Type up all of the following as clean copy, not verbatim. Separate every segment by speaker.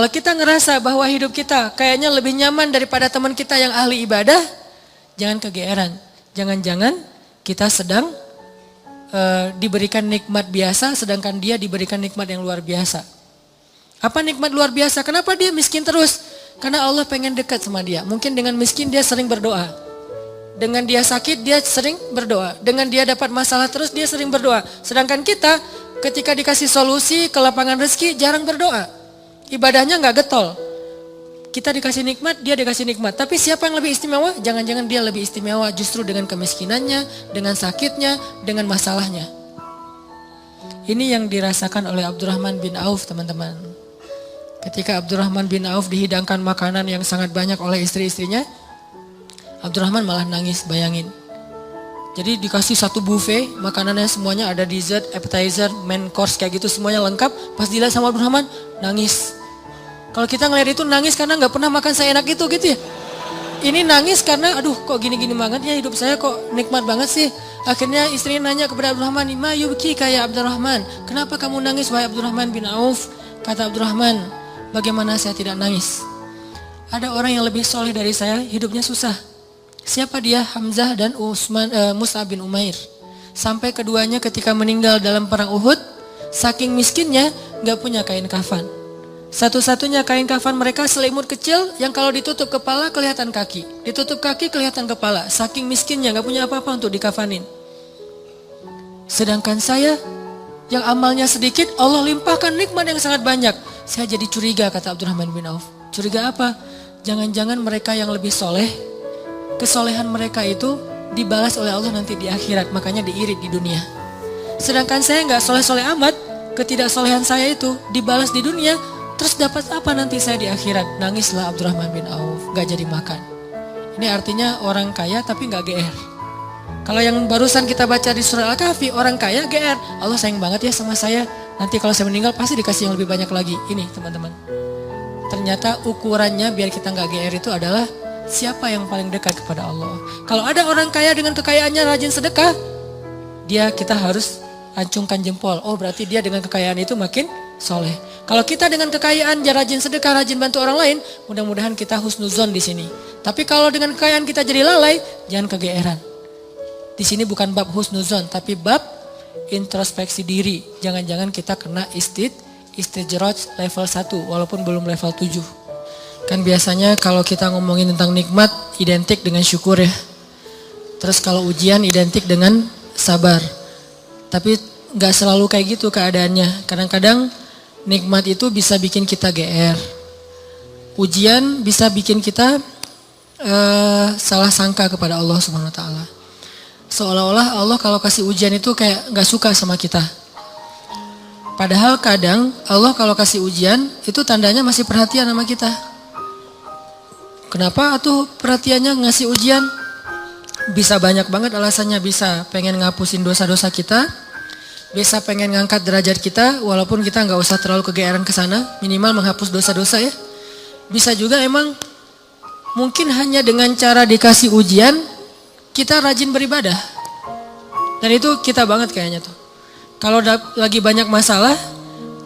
Speaker 1: Kalau kita ngerasa bahwa hidup kita kayaknya lebih nyaman daripada teman kita yang ahli ibadah, jangan kegeeran. Jangan-jangan kita sedang diberikan nikmat biasa, sedangkan dia diberikan nikmat yang luar biasa. Apa nikmat luar biasa? Kenapa dia miskin terus? Karena Allah pengen dekat sama dia. Mungkin dengan miskin dia sering berdoa. Dengan dia sakit dia sering berdoa. Dengan dia dapat masalah terus dia sering berdoa. Sedangkan kita ketika dikasih solusi ke lapangan rezeki jarang berdoa. Ibadahnya gak getol. Kita dikasih nikmat, dia dikasih nikmat. Tapi siapa yang lebih istimewa? Jangan-jangan dia lebih istimewa justru dengan kemiskinannya, dengan sakitnya, dengan masalahnya. Ini yang dirasakan oleh Abdurrahman bin Auf, teman-teman. Ketika Abdurrahman bin Auf dihidangkan makanan yang sangat banyak oleh istri-istrinya, Abdurrahman malah nangis, bayangin. Jadi dikasih satu buffet, makanannya semuanya ada dessert, appetizer, main course kayak gitu semuanya lengkap. Pas dilihat sama Abdurrahman, nangis. Kalau kita ngeliat itu nangis karena gak pernah makan seenak itu gitu ya. Ini nangis karena aduh kok gini-gini banget ya hidup saya kok nikmat banget sih. Akhirnya istrinya nanya kepada Abdurrahman, "Ma yubki kayak Abdurrahman. Kenapa kamu nangis wahai Abdurrahman bin Auf?" Kata Abdurrahman, "Bagaimana saya tidak nangis? Ada orang yang lebih soleh dari saya, hidupnya susah. Siapa dia? Hamzah dan Mus'ab bin Umair. Sampai keduanya ketika meninggal dalam perang Uhud, saking miskinnya gak punya kain kafan. Satu-satunya kain kafan mereka selimut kecil yang kalau ditutup kepala kelihatan kaki. Ditutup kaki kelihatan kepala. Saking miskinnya gak punya apa-apa untuk dikafanin. Sedangkan saya yang amalnya sedikit, Allah limpahkan nikmat yang sangat banyak. Saya jadi curiga," kata Abdurrahman bin Auf. Curiga apa? Jangan-jangan mereka yang lebih soleh, kesolehan mereka itu dibalas oleh Allah nanti di akhirat. Makanya diirit di dunia. Sedangkan saya gak soleh-soleh amat, ketidaksolehan saya itu dibalas di dunia. Terus dapat apa nanti saya di akhirat? Nangislah Abdurrahman bin Auf, gak jadi makan. Ini artinya orang kaya tapi gak GR. Kalau yang barusan kita baca di surah Al-Kahfi, orang kaya GR. Allah sayang banget ya sama saya. Nanti kalau saya meninggal pasti dikasih yang lebih banyak lagi. Ini teman-teman. Ternyata ukurannya biar kita gak GR itu adalah siapa yang paling dekat kepada Allah. Kalau ada orang kaya dengan kekayaannya rajin sedekah, kita harus acungkan jempol. Oh berarti dia dengan kekayaan itu makin soleh. Kalau kita dengan kekayaan rajin sedekah, rajin bantu orang lain, mudah-mudahan kita husnuzon di sini. Tapi kalau dengan kekayaan kita jadi lalai, jangan kegeeran. Di sini bukan bab husnuzon, tapi bab introspeksi diri. Jangan-jangan kita kena istijraj level 1 walaupun belum level 7. Kan biasanya kalau kita ngomongin tentang nikmat identik dengan syukur ya. Terus kalau ujian identik dengan sabar. Tapi gak selalu kayak gitu keadaannya. Kadang-kadang nikmat itu bisa bikin kita GR. Ujian bisa bikin kita salah sangka kepada Allah Subhanahu wa taala. Seolah-olah Allah kalau kasih ujian itu kayak gak suka sama kita. Padahal kadang Allah kalau kasih ujian itu tandanya masih perhatian sama kita. Kenapa atuh perhatiannya ngasih ujian? Bisa banyak banget alasannya, bisa pengen ngapusin dosa-dosa kita, bisa pengen ngangkat derajat kita walaupun kita nggak usah terlalu kegeeran ke sana, minimal menghapus dosa-dosa ya. Bisa juga emang mungkin hanya dengan cara dikasih ujian kita rajin beribadah. Dan itu kita banget kayaknya tuh. Kalau lagi banyak masalah,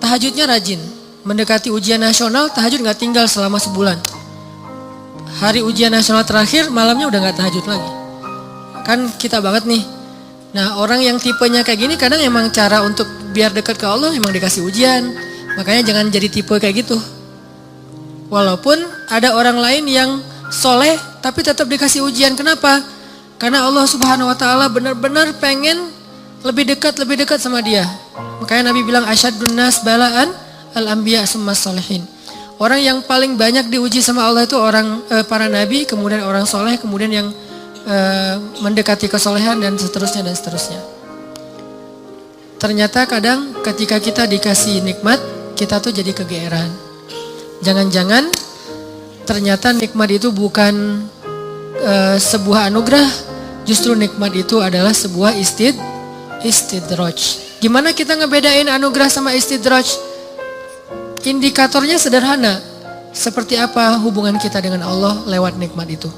Speaker 1: tahajudnya rajin. Mendekati ujian nasional, tahajud nggak tinggal selama sebulan. Hari ujian nasional terakhir, malamnya udah nggak tahajud lagi. Kan kita banget nih. Nah orang yang tipenya kayak gini kadang emang cara untuk biar dekat ke Allah emang dikasih ujian. Makanya jangan jadi tipe kayak gitu. Walaupun ada orang lain yang soleh tapi tetap dikasih ujian. Kenapa? Karena Allah Subhanahu wa taala benar-benar pengen lebih dekat sama dia. Makanya Nabi bilang asyadun nas balaan al-anbiya summa sholihin. Orang yang paling banyak diuji sama Allah itu orang para nabi, kemudian orang soleh, kemudian yang mendekati kesolehan dan seterusnya dan seterusnya. Ternyata kadang ketika kita dikasih nikmat, kita tuh jadi kegeeran. Jangan-jangan ternyata nikmat itu bukan sebuah anugerah, justru nikmat itu adalah sebuah istidraj. Gimana kita ngebedain anugerah sama istidraj? Indikatornya sederhana. Seperti apa hubungan kita dengan Allah lewat nikmat itu.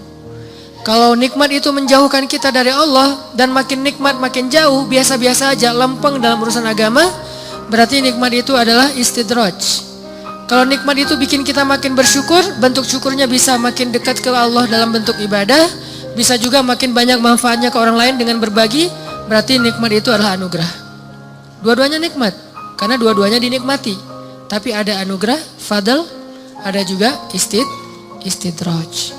Speaker 1: Kalau nikmat itu menjauhkan kita dari Allah dan makin nikmat makin jauh, biasa-biasa aja, lempeng dalam urusan agama, berarti nikmat itu adalah istidraj. Kalau nikmat itu bikin kita makin bersyukur, bentuk syukurnya bisa makin dekat ke Allah dalam bentuk ibadah, bisa juga makin banyak manfaatnya ke orang lain dengan berbagi, berarti nikmat itu adalah anugerah. Dua-duanya nikmat, karena dua-duanya dinikmati. Tapi ada anugerah, fadl, ada juga istidraj.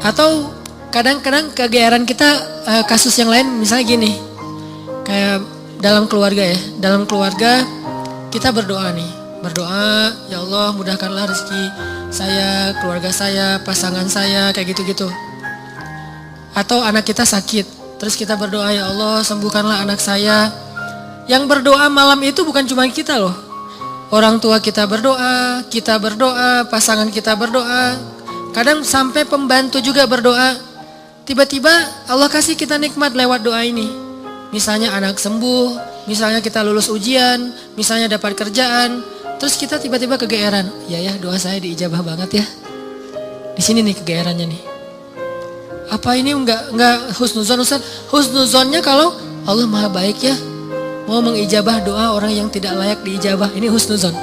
Speaker 1: Atau kadang-kadang kegeeran kita kasus yang lain, misalnya gini, kayak dalam keluarga ya, dalam keluarga kita berdoa nih, berdoa, ya Allah mudahkanlah rezeki saya, keluarga saya, pasangan saya, kayak gitu-gitu. Atau anak kita sakit, terus kita berdoa, ya Allah sembuhkanlah anak saya. Yang berdoa malam itu bukan cuma kita loh. Orang tua kita berdoa, pasangan kita berdoa. Kadang sampai pembantu juga berdoa. Tiba-tiba Allah kasih kita nikmat lewat doa ini. Misalnya anak sembuh, misalnya kita lulus ujian, misalnya dapat kerjaan, terus kita tiba-tiba kegeeran. Ya doa saya diijabah banget ya. Di sini nih kegeerannya nih. Apa ini enggak husnuzon Ustaz? Husnuzonnya kalau Allah Maha baik ya, mau mengijabah doa orang yang tidak layak diijabah. Ini husnuzon.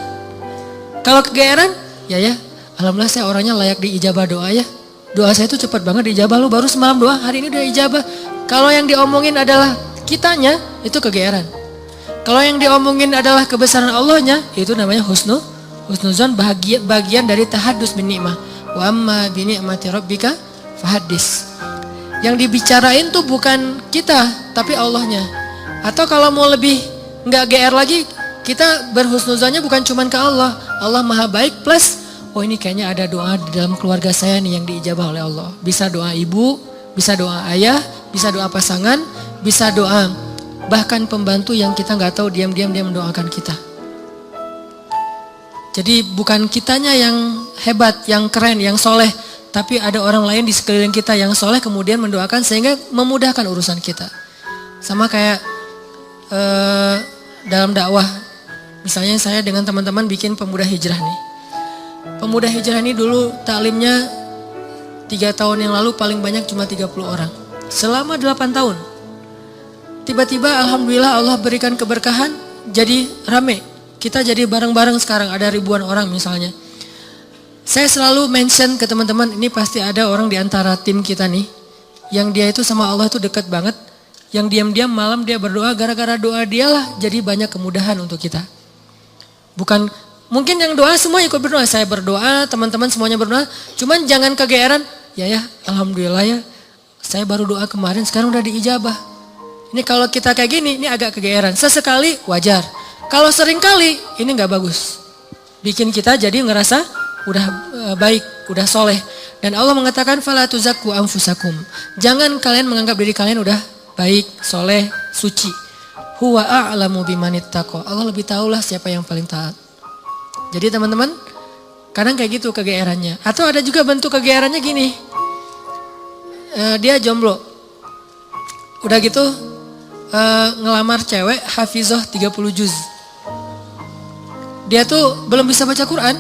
Speaker 1: Kalau kegeeran, ya alhamdulillah saya orangnya layak diijabah doa ya. Doa saya itu cepat banget diijabah, lo baru semalam doa, hari ini udah ijabah. Kalau yang diomongin adalah kitanya, itu kegeeran. Kalau yang diomongin adalah kebesaran Allahnya, itu namanya husnuzon, bagian dari tahadus bin ni'mah. Wa amma bi ni'mati rabbika fahaddis. Yang dibicarain tuh bukan kita, tapi Allahnya. Atau kalau mau lebih nggak GR lagi, kita berhusnuzonnya bukan cuman ke Allah. Allah Maha baik plus, oh ini kayaknya ada doa di dalam keluarga saya nih yang diijabah oleh Allah. Bisa doa ibu, bisa doa ayah, bisa doa pasangan, bisa doa bahkan pembantu yang kita nggak tahu diam-diam dia mendoakan kita. Jadi bukan kitanya yang hebat, yang keren, yang soleh, tapi ada orang lain di sekeliling kita yang soleh kemudian mendoakan sehingga memudahkan urusan kita. Sama kayak dalam dakwah, misalnya saya dengan teman-teman bikin pemuda hijrah nih. Pemuda hijrah ini dulu taklimnya 3 tahun yang lalu paling banyak cuma 30 orang. Selama 8 tahun. Tiba-tiba alhamdulillah Allah berikan keberkahan, jadi rame. Kita jadi bareng-bareng sekarang, ada ribuan orang misalnya. Saya selalu mention ke teman-teman, ini pasti ada orang di antara tim kita nih, yang dia itu sama Allah itu dekat banget, yang diam-diam malam dia berdoa, gara-gara doa dialah jadi banyak kemudahan untuk kita. Bukan, mungkin yang doa semua ikut berdoa, saya berdoa, teman-teman semuanya berdoa, cuman jangan kegeeran, ya alhamdulillah ya, saya baru doa kemarin, sekarang udah diijabah. Ini kalau kita kayak gini, ini agak kegeeran. Sesekali wajar. Kalau sering kali, ini gak bagus. Bikin kita jadi ngerasa udah baik, udah soleh. Dan Allah mengatakan, fala tuzakku anfusakum. Jangan kalian menganggap diri kalian udah baik, soleh, suci. Huwa a'lamu bimanittaqo. Allah lebih tahulah siapa yang paling taat. Jadi teman-teman, kadang kayak gitu kegeerannya. Atau ada juga bentuk kegeerannya gini. Dia jomblo. Udah gitu, ngelamar cewek hafizah 30 juz. Dia tuh belum bisa baca Quran,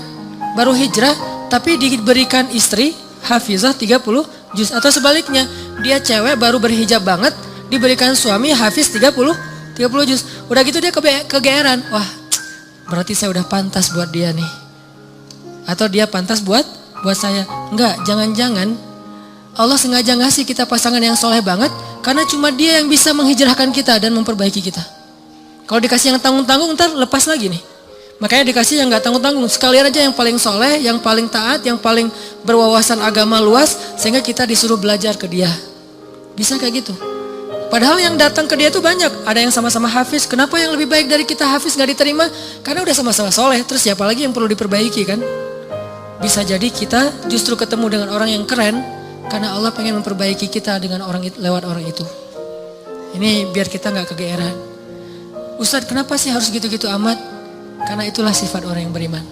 Speaker 1: baru hijrah, tapi diberikan istri hafizah 30 juz. Atau sebaliknya, dia cewek baru berhijab banget, diberikan suami hafiz 30 juz. Udah gitu dia kegeeran, wah berarti saya udah pantas buat dia nih. Atau dia pantas buat saya. Enggak, jangan-jangan Allah sengaja ngasih kita pasangan yang soleh banget, karena cuma dia yang bisa menghijrahkan kita dan memperbaiki kita. Kalau dikasih yang tanggung-tanggung ntar lepas lagi nih. Makanya dikasih yang gak tanggung-tanggung. Sekalian aja yang paling soleh, yang paling taat, yang paling berwawasan agama luas, sehingga kita disuruh belajar ke dia. Bisa kayak gitu. Padahal yang datang ke dia tuh banyak. Ada yang sama-sama hafiz. Kenapa yang lebih baik dari kita hafiz gak diterima? Karena udah sama-sama soleh. Terus siapa lagi yang perlu diperbaiki kan? Bisa jadi kita justru ketemu dengan orang yang keren, karena Allah pengen memperbaiki kita dengan lewat orang itu. Ini biar kita gak kegeeran. Ustadz, kenapa sih harus gitu-gitu amat? Karena itulah sifat orang yang beriman.